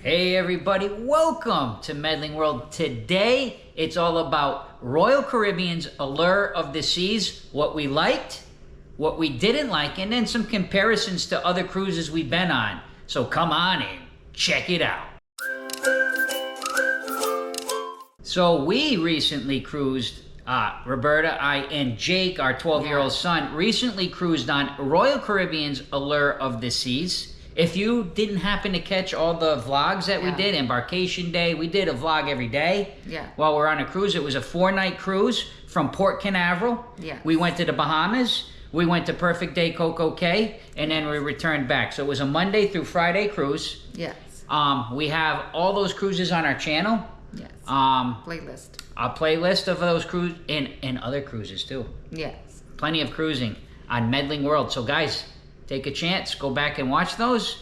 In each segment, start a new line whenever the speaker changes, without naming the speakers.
Hey everybody, welcome to Medling World. Today, it's all about Royal Caribbean's Allure of the Seas, what we liked, what we didn't like, and then some comparisons to other cruises we've been on. So come on in, check it out. So we recently cruised, Roberta, I, and Jake, our 12-year-old son, recently cruised on Royal Caribbean's Allure of the Seas. If you didn't happen to catch all the vlogs that we did, Embarkation Day, we did a vlog every day while we're on a cruise. It was a 4-night cruise from Port Canaveral. We went to the Bahamas, we went to Perfect Day Coco Cay, and then we returned back. So it was a Monday through Friday cruise. We have all those cruises on our channel.
Playlist.
A playlist of those cruises and other cruises too. Plenty of cruising on Medling World. So guys, take a chance, go back and watch those.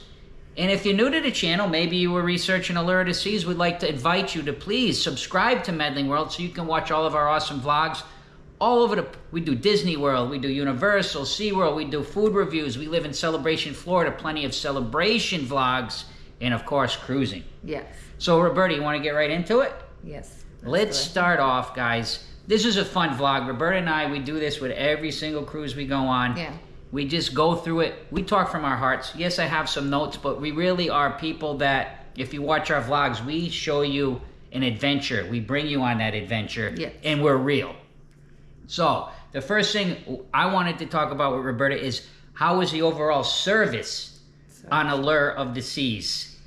And if you're new to the channel, maybe you were researching Allure of the Seas, we'd like to invite you to please subscribe to Medling World so you can watch all of our awesome vlogs all over we do Disney World, we do Universal, SeaWorld, we do food reviews, we live in Celebration, Florida, plenty of celebration vlogs, and of course, cruising. So Roberta, you want to get right into it? Let's start off, guys. This is a fun vlog. Roberta and I, we do this with every single cruise we go on. We just go through it. We talk from our hearts. Yes, I have some notes, but we really are people that, if you watch our vlogs, we show you an adventure. We bring you on that adventure, and we're real. So, the first thing I wanted to talk about with Roberta is, how was the overall service on Allure of the Seas?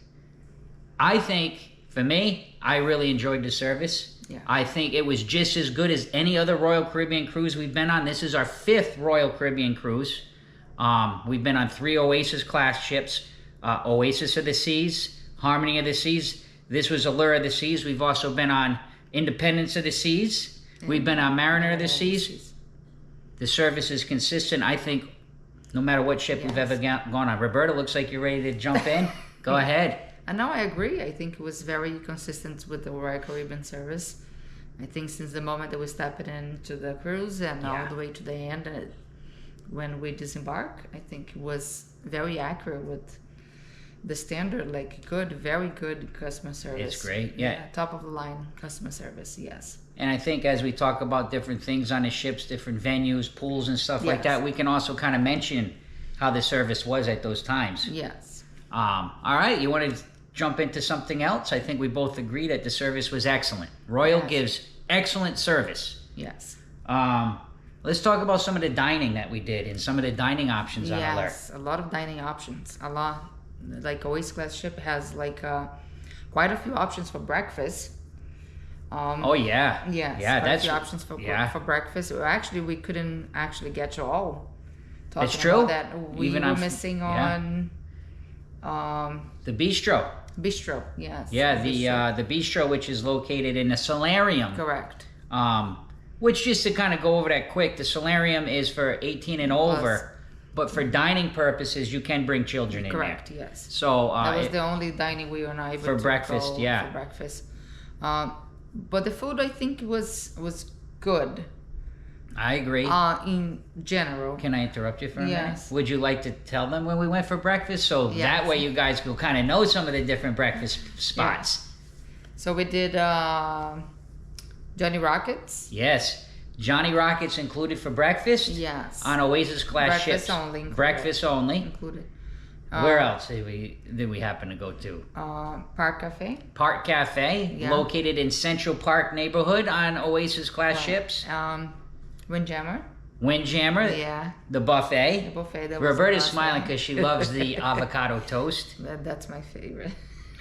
I think, for me, I really enjoyed the service. I think it was just as good as any other Royal Caribbean cruise we've been on. This is our 5th Royal Caribbean cruise. We've been on 3 Oasis Class ships. Oasis of the Seas, Harmony of the Seas. This was Allure of the Seas. We've also been on Independence of the Seas. We've been on Mariner of the Seas. The service is consistent, I think, no matter what ship you've ever gone on. Roberta, looks like you're ready to jump in. Go ahead.
No, I agree. I think it was very consistent with the Royal Caribbean service. I think since the moment that we stepped into the cruise and all the way to the end, when we disembark, I think it was very accurate with the standard, like very good customer service.
It's great,
top of the line customer service,
And I think as we talk about different things on the ships, different venues, pools and stuff like that, we can also kind of mention how the service was at those times. All right, you want to jump into something else? I think we both agree that the service was excellent. Royal gives excellent service. Let's talk about some of the dining that we did and some of the dining options on Allure.
A lot of dining options. A lot. Like Oasis Class ship has like quite a few options for breakfast.
That's
quite a few options for breakfast. Actually, we couldn't actually get to all.
It's true.
About that. We were missing on
the bistro.
Bistro, yes.
The bistro, which is located in the solarium.
Correct.
Which, just to kind of go over that quick, the solarium is for 18 and over, but for dining purposes, you can bring children in there.
Yes.
So
that was the only dining we were not able
to
breakfast,
go
for breakfast. But the food, I think, was good.
I agree.
In general.
Can I interrupt you for a minute? Would you like to tell them when we went for breakfast? So that way you guys will kind of know some of the different breakfast spots.
So we did Johnny Rockets.
Yes. Johnny Rockets included for breakfast. On Oasis Class ships. Breakfast only.
Included.
Where else did we happen to go to?
Park Cafe.
Park Cafe, located in Central Park neighborhood on Oasis Class ships.
Windjammer.
The buffet.
The buffet.
Roberta's smiling because she loves the avocado toast.
That's my favorite.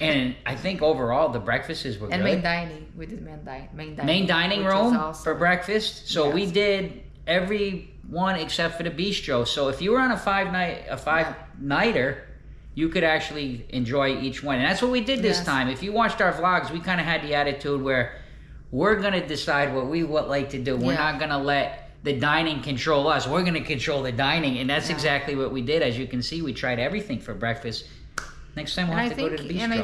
And I think overall the breakfasts were good.
And main dining. We did main dining.
Main dining room for breakfast. So we did every one except for the bistro. So if you were on a five-nighter, you could actually enjoy each one. And that's what we did this time. If you watched our vlogs, we kind of had the attitude where we're going to decide what we would like to do. We're not going to let the dining control us. We're going to control the dining. And that's exactly what we did. As you can see, we tried everything for breakfast. Next time we'll have to go to the bistro.
And I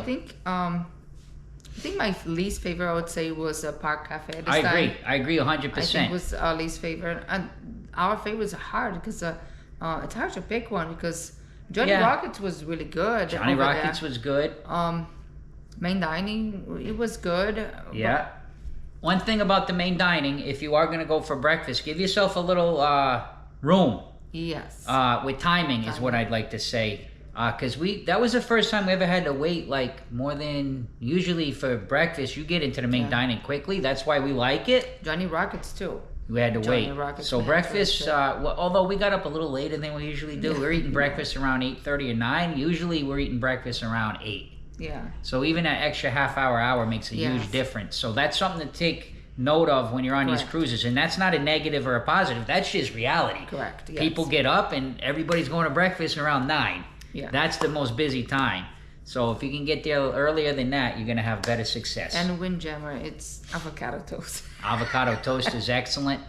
think my least favorite, I would say, was Park Cafe.
I agree 100%.
I think it was our least favorite. And our favorites are hard because it's hard to pick one because Johnny Rockets was really good.
Johnny Rockets was good.
Main dining, it was good.
Yeah. One thing about the main dining, if you are going to go for breakfast, give yourself a little room.
Yes.
With timing is what I'd like to say. Because that was the first time we ever had to wait like more than usually for breakfast. You get into the main dining quickly. That's why we like it.
Johnny Rockets too.
We had to wait. So breakfast, although we got up a little later than we usually do, we're eating breakfast around 8:30 or 9. Usually we're eating breakfast around 8.
Yeah.
So even that extra hour makes a huge difference. So that's something to take note of when you're on these cruises. And that's not a negative or a positive. That's just reality.
Correct. Yes.
People get up and everybody's going to breakfast around 9.
Yeah.
That's the most busy time. So if you can get there earlier than that, you're going to have better success.
And Windjammer, it's avocado toast.
Avocado toast is excellent.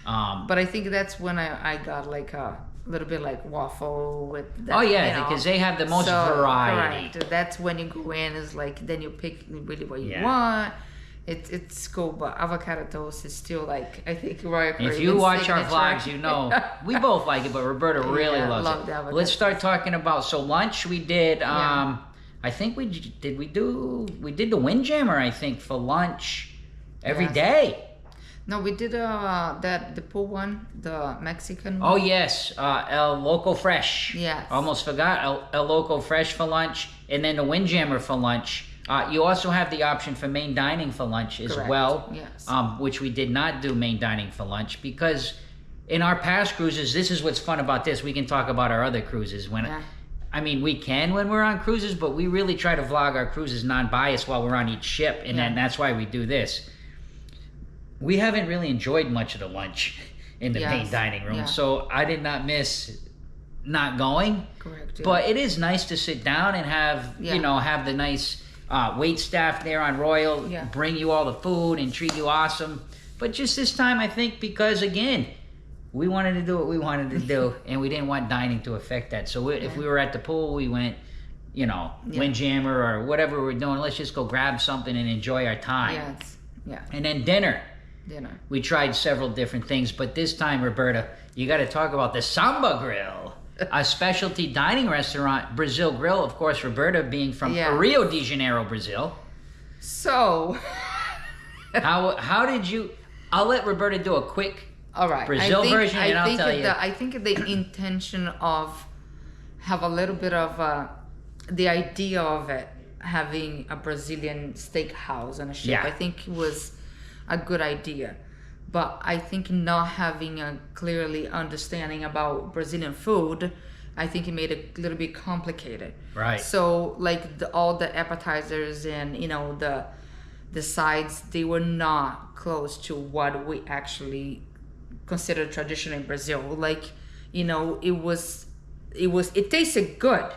But I think that's when I got like a little bit like waffle with that.
Oh yeah, because they have the most variety.
Correct. That's when you go in, is like, then you pick really what you want. It's cool, but avocado toast is still like, I think
if you watch our vlogs, you know we both like it, but Roberta really loves it. Let's start talking about lunch. We did. I think we did the Windjammer. I think for lunch every day.
No, we did the pool one, the Mexican one.
Oh yes, El Loco Fresh.
Yes.
Almost forgot El Loco Fresh for lunch, and then the Windjammer for lunch. You also have the option for main dining for lunch as well.
Yes.
Which we did not do main dining for lunch because in our past cruises, this is what's fun about this. We can talk about our other cruises I mean, we can when we're on cruises, but we really try to vlog our cruises non-biased while we're on each ship, and then that's why we do this. We haven't really enjoyed much of the lunch in the main dining room, so I did not miss not going.
Correct. Yeah.
But it is nice to sit down and have have the nice wait staff there on Royal bring you all the food and treat you awesome. But just this time, I think because again, we wanted to do what we wanted to do, and we didn't want dining to affect that. So if we were at the pool, we went, Windjammer or whatever we're doing. Let's just go grab something and enjoy our time.
Yes. Yeah.
And then dinner. We tried several different things, but this time, Roberta, you got to talk about the Samba Grill, a specialty dining restaurant, Brazil Grill. Of course, Roberta being from Rio de Janeiro, Brazil.
So,
how did you? I'll let Roberta do a quick Brazil version, and I'll tell you.
I think the intention of have a little bit of the idea of it having a Brazilian steakhouse on a ship. I think it was a good idea, but I think not having a clearly understanding about Brazilian food, I think it made it a little bit complicated.
Right.
So like all the appetizers and the sides, they were not close to what we actually consider traditional in Brazil. Like, it tasted good.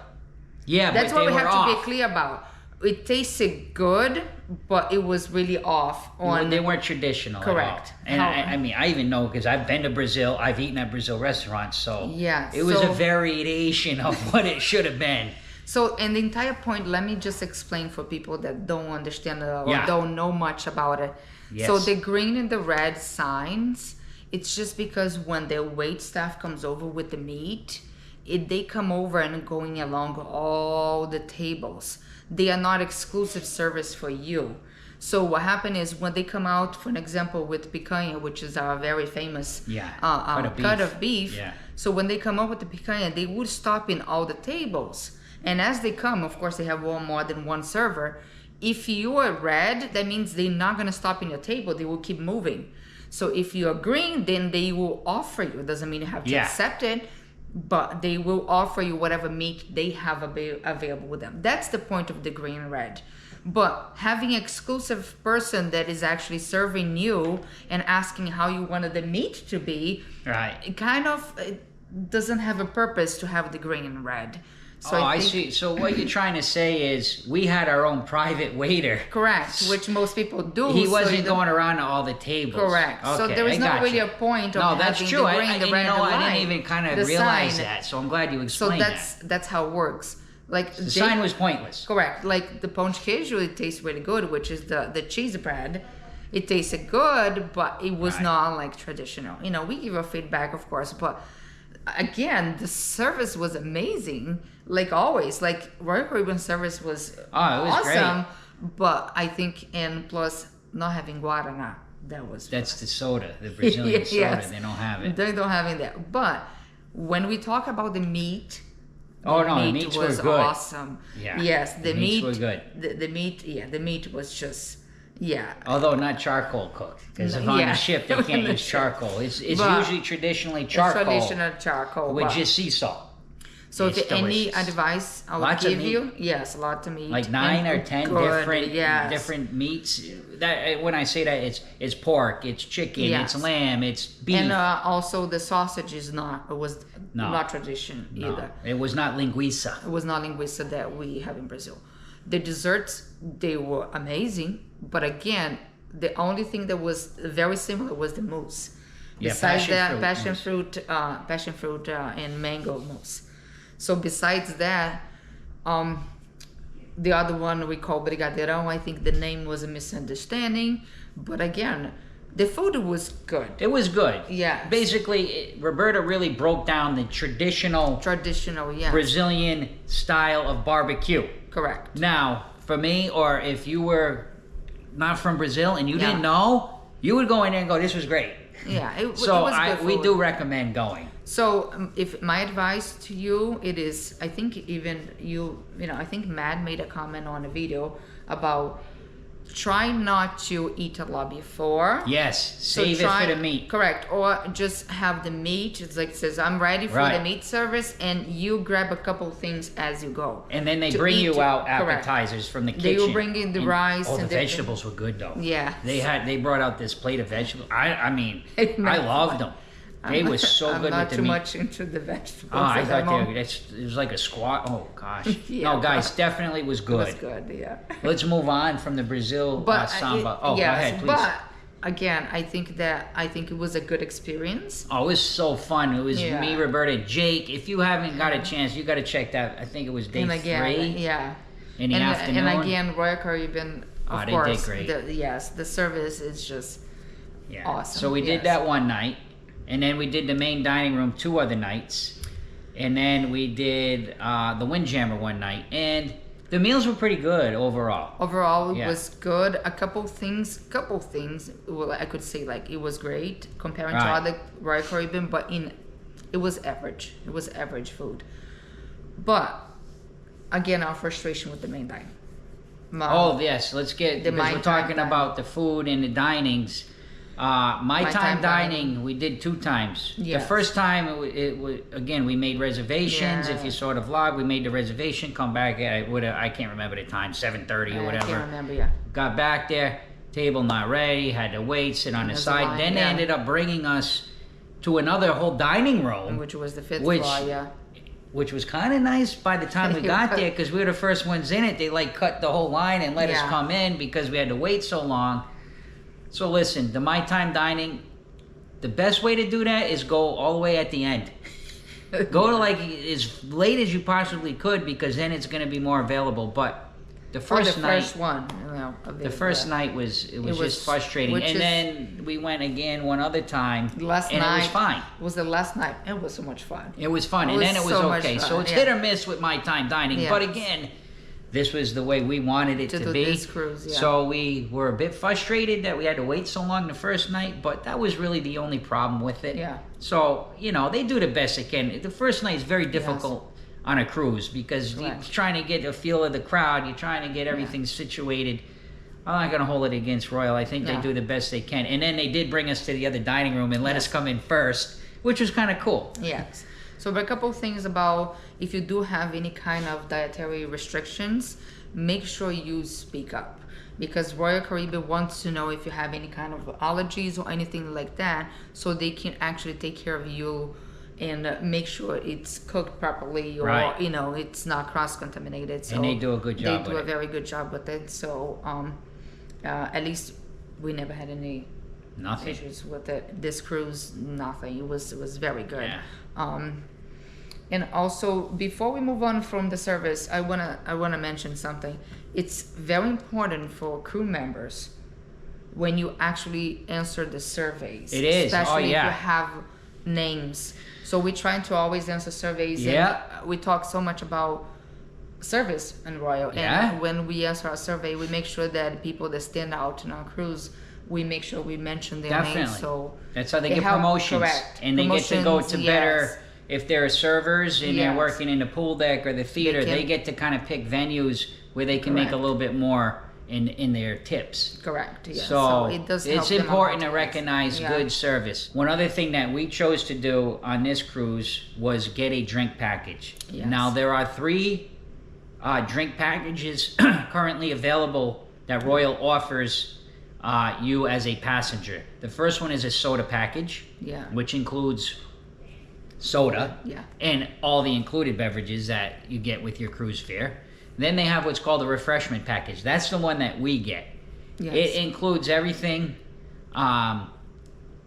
Yeah,
that's
what
we have
off.
To be clear about. It tasted good, but it was really off on.
They weren't traditional.
Correct.
At all. And I even know because I've been to Brazil. I've eaten at Brazil restaurants, so it was a variation of what it should have been.
So, and the entire point, let me just explain for people that don't understand it or don't know much about it.
Yes.
So the green and the red signs, it's just because when the wait staff comes over with the meat, they come over and going along all the tables. They are not exclusive service for you. So what happened is when they come out, for an example, with picanha, which is our very famous cut of beef. Yeah. So when they come up with the picanha, they would stop in all the tables. And as they come, of course, they have more than one server. If you are red, that means they're not going to stop in your table. They will keep moving. So if you are green, then they will offer you. It doesn't mean you have to accept it, but they will offer you whatever meat they have available with them. That's the point of the green and red. But having an exclusive person that is actually serving you and asking how you wanted the meat to be, it kind of doesn't have a purpose to have the green and red. So
I see. So what you're trying to say is we had our own private waiter.
Correct, which most people do.
He wasn't going around to all the tables.
Correct.
Okay,
so there is not really a point of having the green, the red, the line.
I didn't even kind of realize that, so I'm glad you explained that.
So that's how it works. Like
the sign was pointless.
Correct. Like the pão de queijo, it tastes really good, which is the cheese bread. It tasted good, but it was not like traditional. We give our feedback, of course, but again, the service was amazing. Like always, like Royal Caribbean service was awesome.
Great.
but I think, and plus not having Guaraná,
that's the soda, the Brazilian soda.
Yes.
They don't have it.
They don't have it there. But when we talk about the meat,
the meats
was
were good.
Awesome.
Yeah.
Yes, the meat
were good.
The meat was just
Although not charcoal cooked, because if on the ship they can't use charcoal. It's usually traditionally charcoal.
Traditional charcoal
with just sea salt.
So if any advice I would give you, yes, lots of meat.
Like 9 or 10 different meats. That when I say that, it's pork, it's chicken, it's lamb, it's beef.
And also the sausage was not tradition either.
It was not linguiça.
It was not linguiça that we have in Brazil. The desserts, they were amazing, but again, the only thing that was very similar was the mousse. Besides that, passion fruit and mango mousse. So besides that, the other one we call brigadeirão, I think the name was a misunderstanding, but again, the food was good.
It was good.
Yeah.
Basically, Roberta really broke down the traditional Brazilian style of barbecue.
Correct.
Now, for me, or if you were not from Brazil and you didn't know, you would go in there and go, "This was great."
Yeah. It was good food.
We do recommend going.
So, if my advice to you, it is, I think even I think Matt made a comment on a video about try not to eat a lot before.
Yes, save it for the meat.
Correct, or just have the meat. It's like it says, I'm ready for the meat service, and you grab a couple things as you go.
And then they bring you out appetizers from the kitchen.
They will bring in the rice.
Oh, the vegetables were good though.
Yeah.
They brought out this plate of vegetables. I mean, I loved them. They were so good with the meat.
I'm not too much into the vegetables.
Oh, I thought it was like a squat. Oh, gosh. No, guys, definitely was good.
It was good, yeah.
Let's move on from the Brazil samba. Go ahead, please.
But, again, I think it was a good experience.
Oh, it was so fun. It was me, Roberta, Jake. If you haven't got a chance, you got to check that. I think it was day 3.
Yeah.
In the afternoon.
And again, Royal Caribbean, of course.
They did great.
The service is just awesome.
So we did that one night. And then we did the main dining room 2 other nights. And then we did the Windjammer one night. And the meals were pretty good overall.
Overall, it was good. A couple things. Well, I could say like it was great comparing to other Royal Caribbean, but it was average. It was average food. But again, our frustration with the main dining.
Let's get, because we're talking about the food and the dinings. My time dining, we did 2 times. Yes. The first time, it was again, we made reservations. If you saw the vlog, we made the reservation. Come back at I can't remember the time, 7:30 or whatever.
I can't remember.
Got back there, table not ready, had to wait, sit on the side. Then they ended up bringing us to another whole dining room,
which was the 5th floor.
Which was kind of nice by the time we got there, because we were the first ones in it. They cut the whole line and let us come in because we had to wait so long. So listen, the My Time Dining, the best way to do that is go all the way at the end. Go to like as late as you possibly could, because then it's going to be more available. But the first night was just frustrating. And then we went again one other time, and it was fine.
It was the last night. It was so much fun.
It was fun, and then it was okay. So it's hit or miss with My Time Dining. But again, this was the way we wanted it to be.
This cruise,
So we were a bit frustrated that we had to wait so long the first night, but that was really the only problem with it.
Yeah.
So, they do the best they can. The first night is very difficult on a cruise, because you're trying to get a feel of the crowd. You're trying to get everything situated. I'm not going to hold it against Royal. I think they do the best they can. And then they did bring us to the other dining room and let us come in first, which was kind of cool.
Yes. So a couple of things about if you do have any kind of dietary restrictions, make sure you speak up, because Royal Caribbean wants to know if you have any kind of allergies or anything like that, so they can actually take care of you and make sure it's cooked properly, or it's not cross-contaminated. So
and they do a good job.
They do a very good job with it. So at least we never had any issues with it. This cruise, nothing. It was very good.
Yeah.
And also, before we move on from the service, I wanna mention something. It's very important for crew members when you actually answer the surveys.
It is.
Especially if you have names. So we're trying to always answer surveys.
Yeah.
And we talk so much about service in Royal.
Yeah.
And when we answer our survey, we make sure that people that stand out in our cruise, we make sure we mention their names. So
that's how they get promotions.
Correct.
And they get to go to better, if they're servers and they're working in the pool deck or the theater, they get to kind of pick venues where they can make a little bit more in their tips.
Correct. Yeah.
So
it does
it's important to recognize good service. One other thing that we chose to do on this cruise was get a drink package.
Yes.
Now there are 3 drink packages currently available that Royal offers you as a passenger. The first one is a soda package, which includes soda and all the included beverages that you get with your cruise fare. Then they have what's called a refreshment package. That's the one that we get. Yes. It includes everything,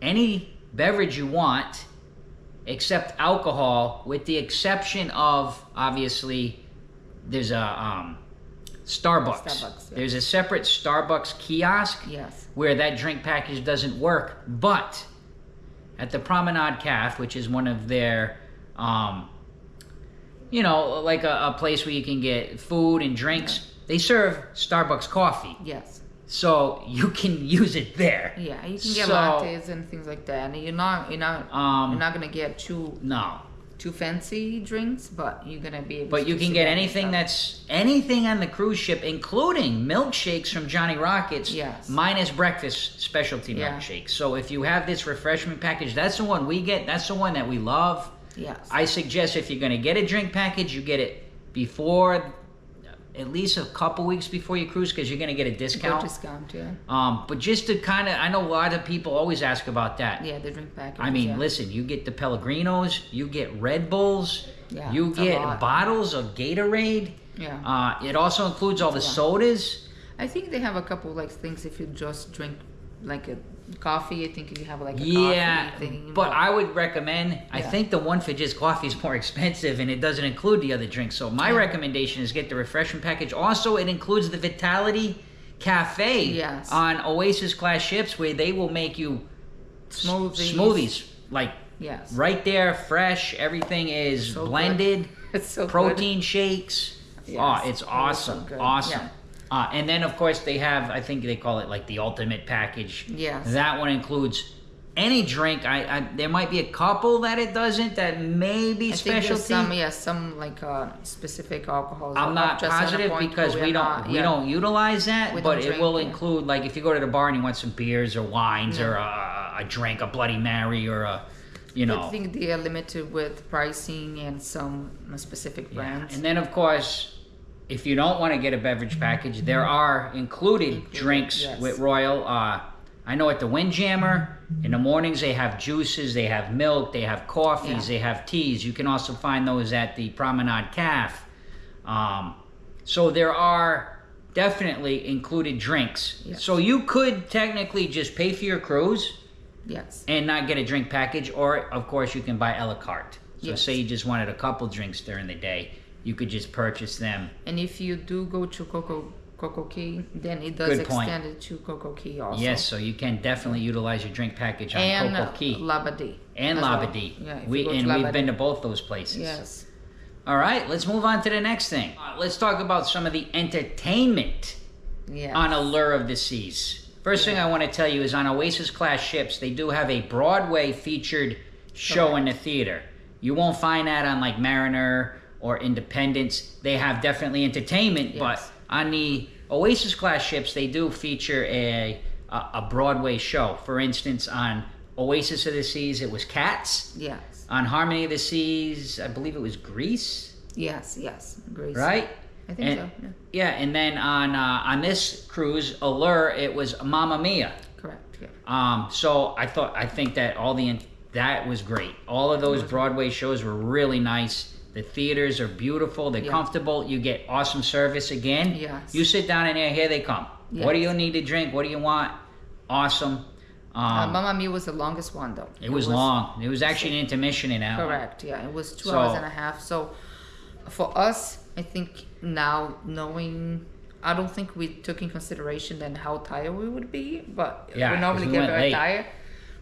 any beverage you want, except alcohol, with the exception of, obviously, there's a Starbucks. There's a separate Starbucks kiosk where that drink package doesn't work, but at the Promenade Caf, which is one of their you know, like a place where you can get food and drinks. They serve Starbucks coffee. Yes. So you can use it there.
Yeah, you can get lattes and things like that. And you're not gonna get too fancy drinks, but you're gonna be able.
But you can get anything anything on the cruise ship, including milkshakes from Johnny Rockets. Yes. Minus breakfast specialty milkshakes. So if you have this refreshment package, that's the one we get. That's the one that we love. Yes. I suggest if you're going to get a drink package, you get it before, at least a couple weeks before you cruise, because you're going to get a discount.
Good discount, yeah.
But just to kind of, I know a lot of people always ask about that.
Yeah, the drink package.
I mean, listen, you get the Pellegrinos, you get Red Bulls, you get bottles of Gatorade. Yeah. It also includes all the sodas.
I think they have a couple like things if you just drink like a coffee. I think you have like a coffee thing.
But I would recommend, I think the one for just coffee is more expensive and it doesn't include the other drinks. So my recommendation is get the refreshment package. Also, it includes the Vitality Cafe on Oasis Class ships, where they will make you smoothies like right there, fresh. Everything is blended.
It's so
protein shakes. Yes. Oh, it's awesome. So awesome. Yeah. And then, of course, they have, I think they call it like the ultimate package. Yes. That one includes any drink. There might be a couple that it doesn't, that may be specialty.
Some like specific alcohols.
I'm not positive because we don't utilize that, but it will include, like if you go to the bar and you want some beers or wines or a drink, a Bloody Mary or a, you know.
I think they are limited with pricing and some specific brands.
And then, of course, if you don't want to get a beverage package, there are included drinks with Royal. I know at the Windjammer, in the mornings they have juices, they have milk, they have coffees, they have teas. You can also find those at the Promenade Caf. So there are definitely included drinks. Yes. So you could technically just pay for your cruise and not get a drink package, or of course you can buy a la carte. So say you just wanted a couple drinks during the day, you could just purchase them.
And if you do go to Coco Key, then it does extend it to Coco Key also.
Yes, so you can definitely utilize your drink package on Coco Key.
Labadee.
And Labadee.
Well. Yeah,
we've been to both those places.
Yes.
All right, let's move on to the next thing. Let's talk about some of the entertainment on Allure of the Seas. First thing I want to tell you is on Oasis Class ships, they do have a Broadway featured show in the theater. You won't find that on like Mariner or Independence. They have definitely entertainment, but on the Oasis Class ships, they do feature a Broadway show. For instance, on Oasis of the Seas, it was Cats. Yes. On Harmony of the Seas, I believe it was Grease.
Yes, Grease.
Right?
I think so.
Yeah, and then on this cruise, Allure, it was Mamma Mia.
Correct. Yeah.
So I think that that was great. All of those Broadway shows were really nice. The theaters are beautiful. They're comfortable. You get awesome service again. Yes. You sit down in there, here they come. Yes. What do you need to drink? What do you want? Awesome.
Mamma Mia was the longest one, though.
It was long. It was actually an intermission in that
Correct, yeah. It was 2 hours and a half. So for us, I think now knowing, I don't think we took in consideration then how tired we would be, but we normally get very tired.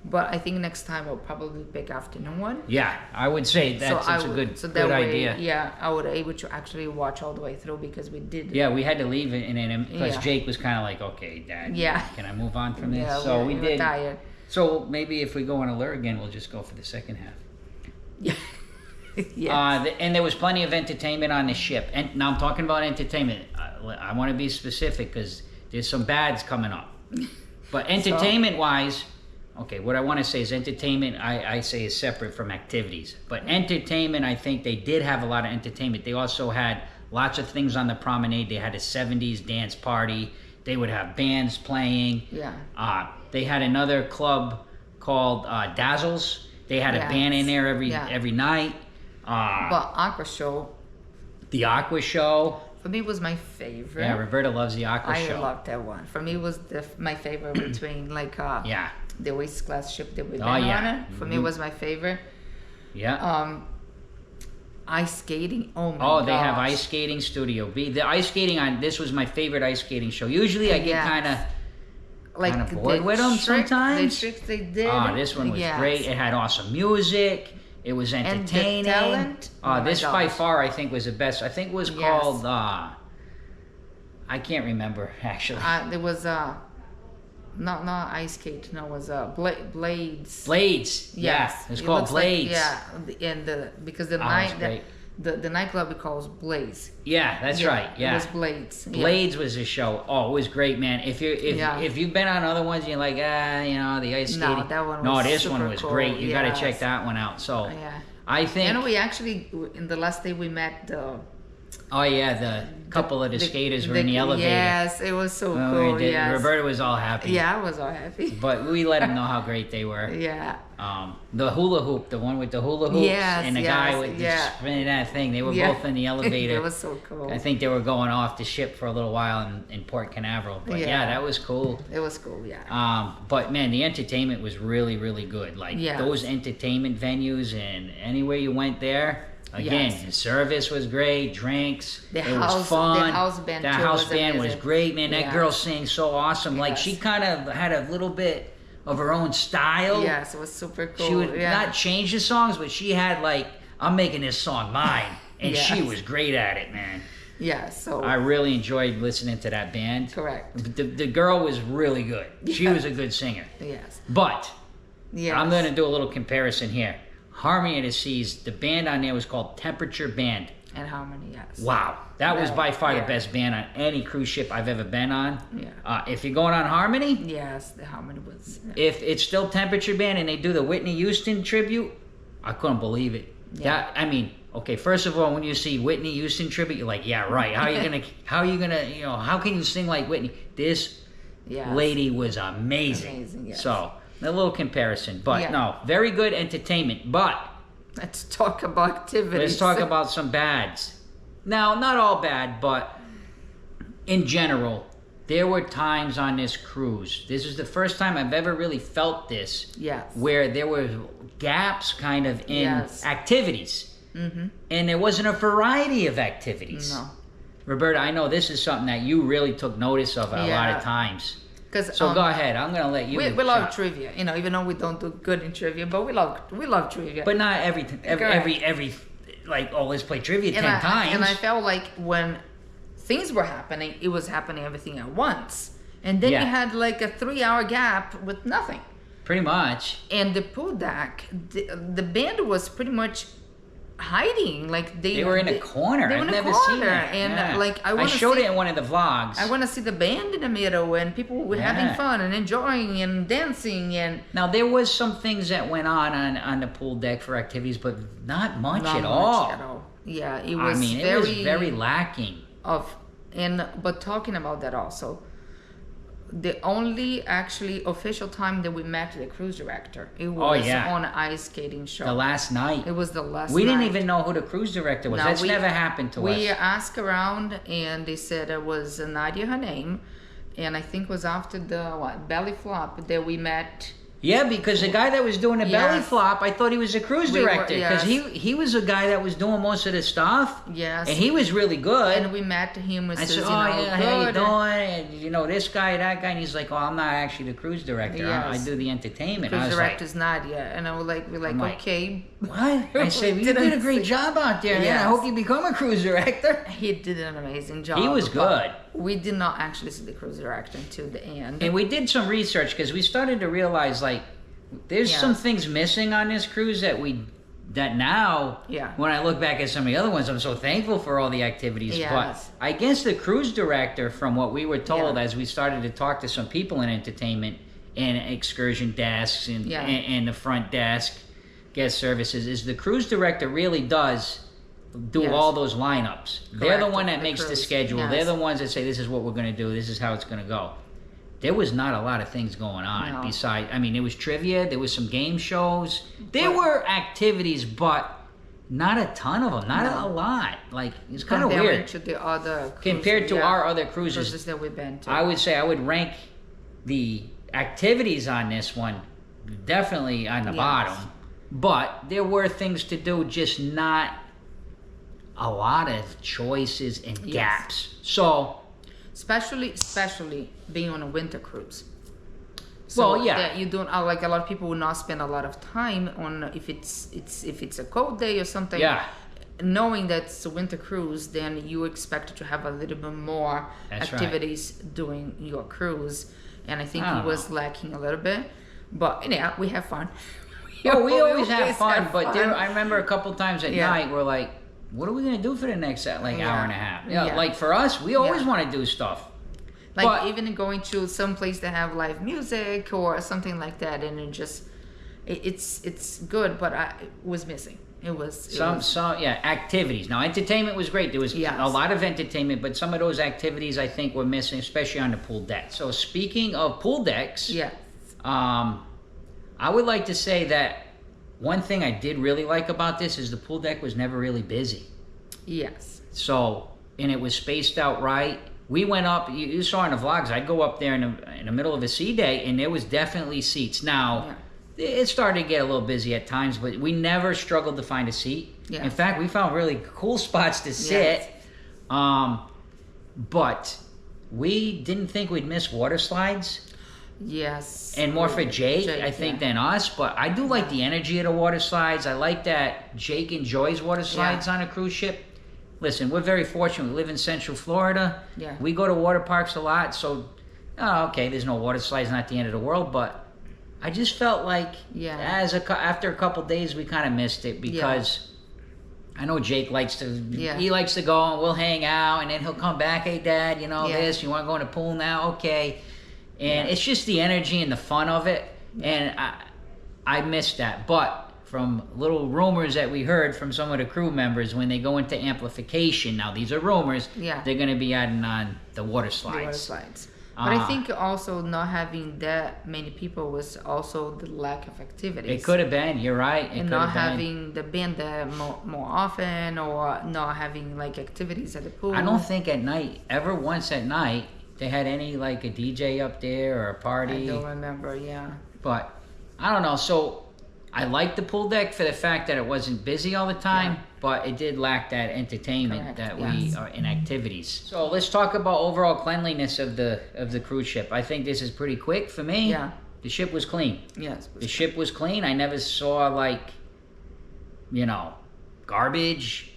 But I think next time we'll probably pick afternoon one.
Yeah, I would say that's a good idea.
Yeah, I would able to actually watch all the way through because we did.
Yeah, we had to leave it, and because Jake was kind of like, okay, Dad, can I move on from this?
Yeah,
so we did.
Tired.
So maybe if we go on Allure again, we'll just go for the second half.
Yeah. Yes.
And there was plenty of entertainment on the ship. And now I'm talking about entertainment. I want to be specific because there's some bads coming up. But entertainment-wise, okay, what I want to say is entertainment, I say is separate from activities. But entertainment, I think they did have a lot of entertainment. They also had lots of things on the promenade. They had a 70s dance party. They would have bands playing.
Yeah.
They had another club called Dazzles. They had a band in there every night.
But Aqua Show.
The Aqua Show.
For me, was my favorite.
Yeah, Roberta loves the Aqua Show.
I loved that one. For me, it was my favorite between like the Oasis Class ship that we went on it. For me, it was my favorite.
Yeah.
Ice skating. Oh my god.
They have ice skating Studio B. The ice skating this was my favorite ice skating show. Usually I get kind of bored with them sometimes.
The tricks they did.
This one was great. It had awesome music. It was entertaining.
And the talent.
This by far I think was the best. I think it was called I can't remember actually.
There was not ice skate. No, it was blades.
Blades.
Yes,
it was called Blades.
And because the nightclub we calls Blaze.
Yeah, that's right. Yeah,
it was Blades.
Blades was a show. Oh, it was great, man. If you've been on other ones, you're like, the ice skating.
No, that one was
this one was
cool.
great. You got to check that one out. So, I think.
And we actually, in the last day, we met the.
The couple of the skaters were in the elevator.
Yes, it was so cool.
Roberta was all happy.
Yeah, I was all happy.
But we let them know how great they were.
Yeah.
The hula hoop, the one with the hula hoops, and the guy with spinning that thing. They were both in the elevator.
It was so cool.
I think they were going off the ship for a little while in Port Canaveral. But that was cool.
It was cool, yeah.
But man, the entertainment was really, really good. Like those entertainment venues and anywhere you went there. Again, the service was great, drinks, it was fun.
The house band,
was great, man. That girl sang so awesome. Like, she kind of had a little bit of her own style.
Yes, it was super cool.
She would not change the songs, but she had, like, I'm making this song mine. And she was great at it, man.
Yeah, so...
I really enjoyed listening to that band.
Correct.
The girl was really good. She was a good singer.
Yes.
But, I'm going to do a little comparison here. Harmony of the Seas, the band on there was called Temperature Band.
And Harmony, yes.
Wow. That was by far the best band on any cruise ship I've ever been on.
Yeah.
If you're going on Harmony...
Yes, the Harmony was...
Yeah. If it's still Temperature Band and they do the Whitney Houston tribute, I couldn't believe it. Yeah. Okay, first of all, when you see Whitney Houston tribute, you're like, yeah, right. How can you sing like Whitney? This lady was amazing.
Yes.
So... a little comparison, but no, very good entertainment. But
let's talk about activities.
Let's talk about some bads. Now, not all bad, but in general, there were times on this cruise. This is the first time I've ever really felt this.
Yes.
Where there were gaps kind of in activities. Mm-hmm. And there wasn't a variety of activities.
No.
Roberta, I know this is something that you really took notice of a lot of times. So go ahead. I'm gonna let you.
We love trivia, even though we don't do good in trivia, but we love trivia.
But not every let's play trivia 10 times.
And I felt like when things were happening, it was happening everything at once, and then you had like a 3-hour gap with nothing.
Pretty much.
And the pool deck, the band was pretty much hiding, like they
were in a corner. I've never seen that.
And
I showed it in one of the vlogs.
I want to see the band in the middle and people were having fun and enjoying and dancing. And
now there was some things that went on the pool deck for activities, but not much at all.
Yeah, it was.
It was very lacking.
But talking about that also, the only actually official time that we met the cruise director, it was on an ice skating show.
The last night.
It was the last night.
We didn't even know who the cruise director was. That's never happened to us.
We asked around and they said it was Nadia, her name. And I think it was after the belly flop that we met
Yeah, because the guy that was doing the belly flop, I thought he was a cruise director because he was a guy that was doing most of the stuff.
Yes,
and he was really good.
And we met him.
I said, "Oh yeah, how you doing?" And this guy, that guy, and he's like, "Oh, I'm not actually the cruise director. I do the entertainment."
The cruise director's not yet, and I was like, "We're like, okay."
What? I said, "You did a great job out there, man. I hope you become a cruise director."
He did an amazing job.
He was good.
We did not actually see the cruise director until the end.
And we did some research because we started to realize, like, there's some things missing on this cruise that now, when I look back at some of the other ones, I'm so thankful for all the activities.
Yes.
But I guess the cruise director, from what we were told as we started to talk to some people in entertainment and excursion desks and the front desk, guest services, is the cruise director really does do all those lineups. Correct. They're the one that makes the schedule. Yes. They're the ones that say, this is what we're going to do. This is how it's going to go. There was not a lot of things going on besides, I mean, there was trivia, there was some game shows. There were activities, but not a ton of them, not a lot. Like, it's kind of weird.
To the other
compared to our other cruises
that we've been to.
I would say I would rank the activities on this one definitely on the bottom. But there were things to do, just not a lot of choices and gaps. So, especially
being on a winter cruise. So that you don't like a lot of people will not spend a lot of time on if it's a cold day or something.
Yeah.
Knowing that it's a winter cruise, then you expect to have a little bit more activities during your cruise, and I think it was lacking a little bit. But we have fun.
We always have fun. But I remember a couple times at night we're like, what are we going to do for the next hour and a half? Like for us, we always want to do stuff.
Like even going to some place that have live music or something like that, and it's good, but it was missing. It was
activities. Now entertainment was great. There was a lot of entertainment, but some of those activities I think were missing, especially on the pool deck. So speaking of pool decks, I would like to say that one thing I did really like about this is the pool deck was never really busy.
Yes.
So, and it was spaced out right. We went up, you saw in the vlogs, I'd go up there in the middle of a sea day, and there was definitely seats. Now, it started to get a little busy at times, but we never struggled to find a seat. In fact, we found really cool spots to sit. But we didn't think we'd miss water slides.
Yes.
And more for Jake I think, than us. But I do like the energy of the water slides. I like that Jake enjoys water slides on a cruise ship. Listen, we're very fortunate. We live in Central Florida.
Yeah.
We go to water parks a lot. So, there's no water slides, not the end of the world. But I just felt like after a couple days, we kind of missed it because I know Jake likes to, he likes to go and we'll hang out. And then he'll come back, hey, Dad, you want to go in the pool now? Okay. And it's just the energy and the fun of it. And I missed that. But from little rumors that we heard from some of the crew members, when they go into amplification, now these are rumors, they're going to be adding on the water slides.
But I think also not having that many people was also the lack of activities.
It could have been, you're right.
And not having the band there more often, or not having like activities at the pool.
I don't think once at night, they had any like a DJ up there or a party.
I don't remember,
But I don't know. So I liked the pool deck for the fact that it wasn't busy all the time, but it did lack that entertainment that we are in activities. So let's talk about overall cleanliness of the cruise ship. I think this is pretty quick for me.
Yeah.
The ship was clean.
Yes.
The ship was clean. I never saw garbage.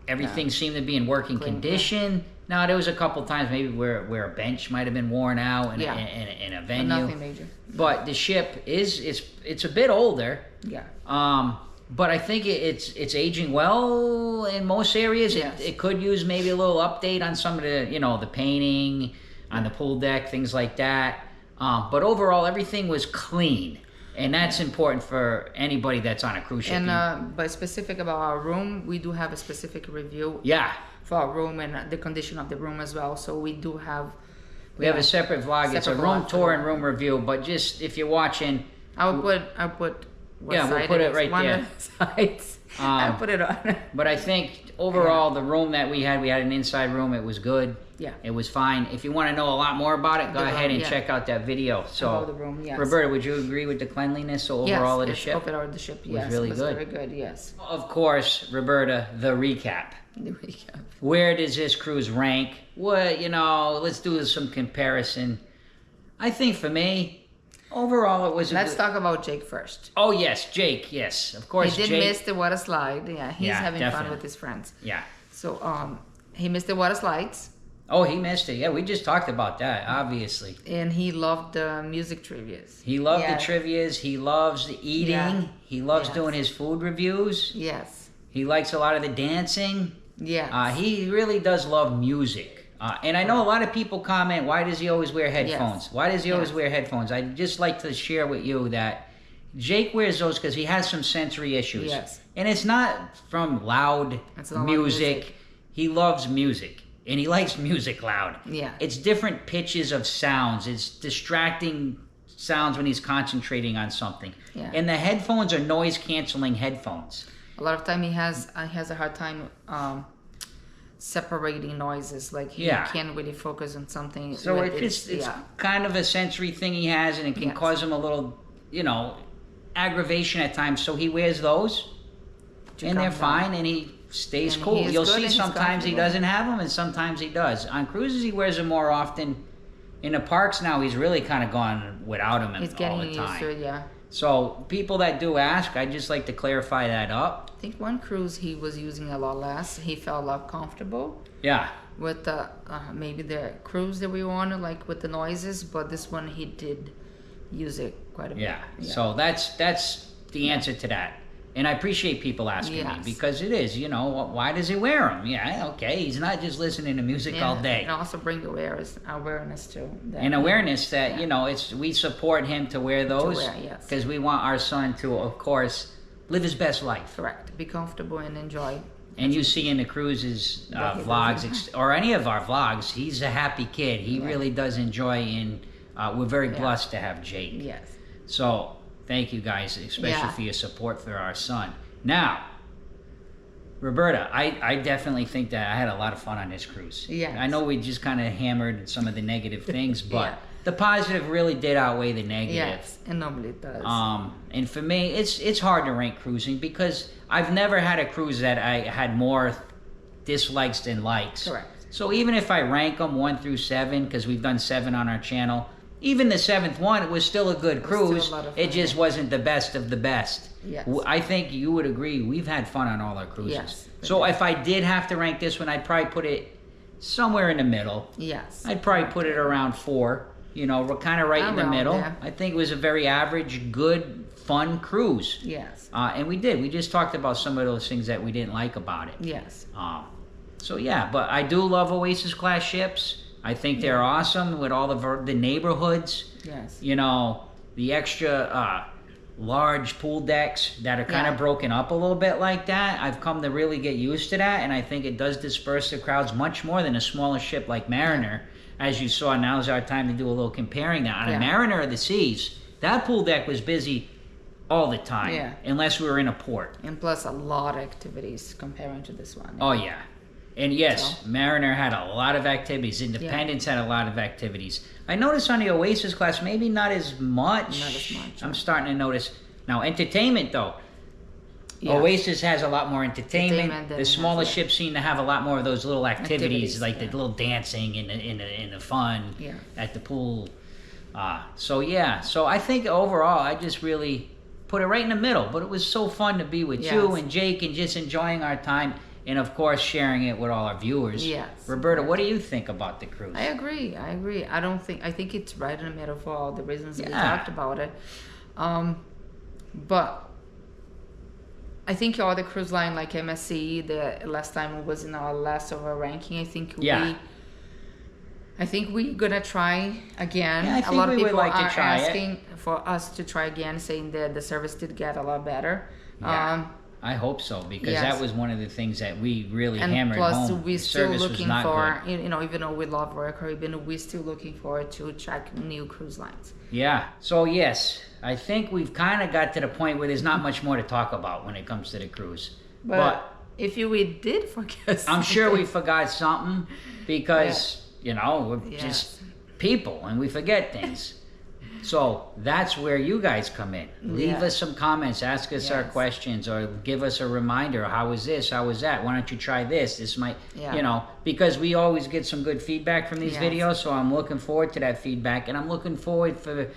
Everything seemed to be in working condition. Now, there was a couple times maybe where a bench might have been worn out in a venue.
But nothing major.
But the ship it's a bit older.
Yeah.
But I think it's aging well in most areas.
Yes.
It could use maybe a little update on some of the the painting on the pool deck, things like that. But overall, everything was clean. And that's important for anybody that's on a cruise ship.
And but specific about our room, we do have a specific review. For our room and the condition of the room as well. So we do have.
We have a separate vlog. It's a room tour and room review. But just if you're watching,
I'll put.
We'll put it right there.
I'll put it on.
But I think overall, the room that we had an inside room. It was good.
Yeah.
It was fine. If you want to know a lot more about it, go ahead and check out that video. So,
the room, yes.
Roberta, would you agree with the cleanliness overall of the ship?
Yes, overall of the ship, yes.
Was really good.
Very good, yes.
Of course, Roberta, the recap.
The recap.
Where does this cruise rank? What, let's do some comparison. I think for me, overall it was
Let's talk about Jake first.
Oh, yes, Jake, yes. Of course,
He did miss the water slide. Yeah, he's having
definitely.
fun with his friends.
Yeah.
So, he missed the water slides.
Oh, he missed it. Yeah, we just talked about that, obviously.
And he loved the music trivias.
He loved the trivias. He loves the eating. Yeah. He loves doing his food reviews.
Yes.
He likes a lot of the dancing.
Yeah.
He really does love music. And I know a lot of people comment, why does he always wear headphones? Yes. Why does he always wear headphones? I'd just like to share with you that Jake wears those because he has some sensory issues.
Yes.
And it's not from loud music. He loves music. And he likes music loud.
Yeah.
It's different pitches of sounds. It's distracting sounds when he's concentrating on something.
Yeah.
And the headphones are noise-canceling headphones.
A lot of time he has a hard time separating noises. Like he can't really focus on something.
So it's kind of a sensory thing he has, and it can cause him a little, aggravation at times. So he wears those, and they're fine, and he stays cool. You'll see sometimes he doesn't have them, and sometimes he does. On cruises, he wears them more often. In the parks now, he's really kind of gone without them all the time. He's getting used to it, yeah. So people that do ask, I'd just like to clarify that up.
I think one cruise he was using a lot less. He felt a lot comfortable.
Yeah.
With the maybe the cruise that we were on, like with the noises, but this one he did use it quite a bit.
Yeah. So that's the answer to that. And I appreciate people asking me because it is, why does he wear them? Yeah, okay, he's not just listening to music all day.
And also bring awareness to that.
And awareness that, we support him to wear those because we want our son to, of course, live his best life.
Correct. Be comfortable and enjoy.
And you see in the cruises vlogs, or any of our vlogs, he's a happy kid. He really does enjoy, and we're very blessed to have Jake.
Yes.
So... thank you guys, especially for your support for our son. Now, Roberta, I definitely think that I had a lot of fun on this cruise.
Yeah.
I know we just kind of hammered some of the negative things, but the positive really did outweigh the negative.
Yes, and normally it does.
And for me, it's hard to rank cruising because I've never had a cruise that I had more dislikes than likes.
Correct.
So even if I rank them 1 through 7, because we've done 7 on our channel, even the 7th one, it was still a good cruise. It just wasn't the best of the best.
Yes.
I think you would agree. We've had fun on all our cruises.
Yes.
So if I did have to rank this one, I'd probably put it somewhere in the middle.
Yes.
I'd probably put it around 4. We're kind of right in the middle. There. I think it was a very average, good, fun cruise.
Yes.
And we did. We just talked about some of those things that we didn't like about it.
Yes.
So yeah, but I do love Oasis Class ships. I think they're awesome with all the neighborhoods.
Yes.
The extra large pool decks that are kind of broken up a little bit like that. I've come to really get used to that, and I think it does disperse the crowds much more than a smaller ship like Mariner. As you saw, now's our time to do a little comparing that. On a Mariner of the Seas, that pool deck was busy all the time, unless we were in a port.
And plus a lot of activities comparing to this one.
Oh, yeah. And yes, Mariner had a lot of activities. Independence had a lot of activities. I noticed on the Oasis Class, maybe not as much.
Not as much.
I'm starting to notice. Now, entertainment, though. Oasis has a lot more entertainment. The smaller ships seem to have a lot more of those little activities like the little dancing and the fun at the pool. So I think overall, I just really put it right in the middle. But it was so fun to be with you and Jake and just enjoying our time. And of course, sharing it with all our viewers.
Yes.
Roberta, what do you think about the cruise?
I agree. I think it's right in the middle for all the reasons we talked about it. But I think all the cruise line, like MSC, the last time it was in our last of our ranking. I think we're gonna try again.
Yeah, I think
a lot of people
like
are
to try
asking for us to try again, saying that the service did get a lot better.
Yeah. I hope so, because that was one of the things that we really hammered
home.
And
plus, we're still looking for,
good.
Even though we love Royal Caribbean, we're still looking forward to check new cruise lines.
Yeah. So, yes, I think we've kind of got to the point where there's not much more to talk about when it comes to the cruise.
But if we did forget something.
I'm sure we forgot something, because you know, we're just people and we forget things. So that's where you guys come in. Leave us some comments, ask us our questions, or give us a reminder. How was this? How was that? Why don't you try this? This might, you know, because we always get some good feedback from these videos. So I'm looking forward to that feedback. And I'm looking forward for,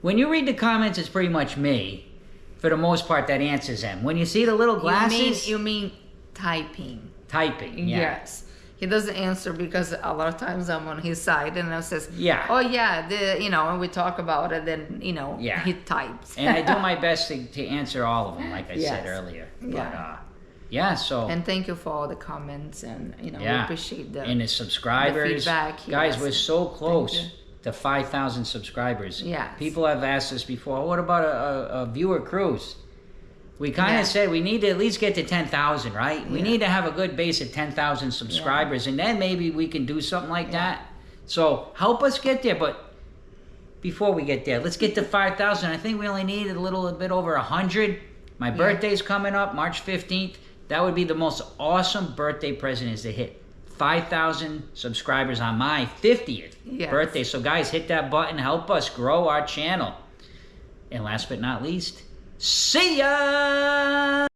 when you read the comments, it's pretty much me, for the most part, that answers them. When you see the little glasses.
You mean typing.
Typing,
Yes. He doesn't answer because a lot of times I'm on his side and I says, oh yeah, you know, and we talk about it, then, you know, he types.
And I do my best to answer all of them, like I said earlier. But, so.
And thank you for all the comments and, you know, we appreciate
and the subscribers.
The feedback.
Guys, we're so close to 5,000 subscribers. People have asked us before, what about a viewer cruise? We kind of said we need to at least get to 10,000, right? We need to have a good base of 10,000 subscribers, and then maybe we can do something like that. So help us get there. But before we get there, let's get to 5,000. I think we only need a little bit over 100. My birthday's coming up, March 15th. That would be the most awesome birthday present, is to hit 5,000 subscribers on my 50th birthday. So guys, hit that button. Help us grow our channel. And last but not least, see ya!